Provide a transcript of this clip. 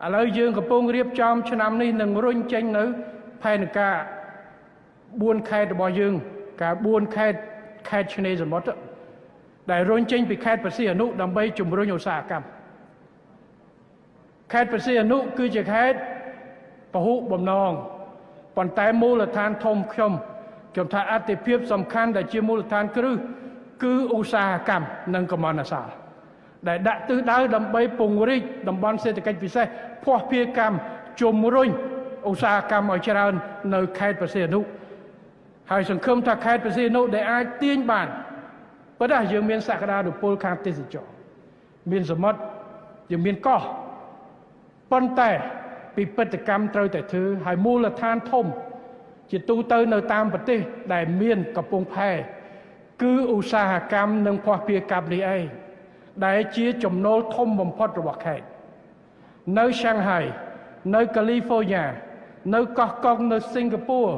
ឥឡូវយើងកំពុងរៀបចំឆ្នាំនេះនឹងរុញចេញនៅផែនការ4ខេត្តរបស់យើងការ4ខេត្តឆ្នេរសមុទ្រដែលរុញចេញពីខេត្តព្រះសីហនុដើម្បីជំរុញឧស្សាហកម្មខេត្តព្រះសីហនុគឺជាខេត្តពហុបំណងប៉ុន្តែមូលដ្ឋានធំខ្ញុំថាអតិភិបសំខាន់ដែលជាមូលដ្ឋានគ្រឹះគឺឧស្សាហកម្មនិងកម្មន្តសាស្ត្រដែលដាក់ទិសដៅដើម្បីពង្រីកតំបន់សេដ្ឋកិច្ចពិសេសភស្តុភារកម្មជំរុញឧស្សាហកម្មឲ្យច្រើននៅខេត្តព្រះសីហនុហើយសង្ឃឹមថាខេត្តព្រះសីហនុដែលអាចទាញបានប៉ុន្តែយើងមានសក្តានុពលខាងទេសចរមានសមុទ្រយើងមានកោះប៉ុន្តែពិពិធកម្មត្រូវតែធ្វើហើយមូលដ្ឋានធំជាទូទៅនៅតាមប្រទេសដែលមានកំពង់ផែគឺឧស្សាហកម្មនិងភស្តុភារកម្មនេះឯងដែលជាចំណូលធំបំផុតរបស់ខេត្តនៅ Shanghai នៅ California នៅកោះកុងនៅ Singapore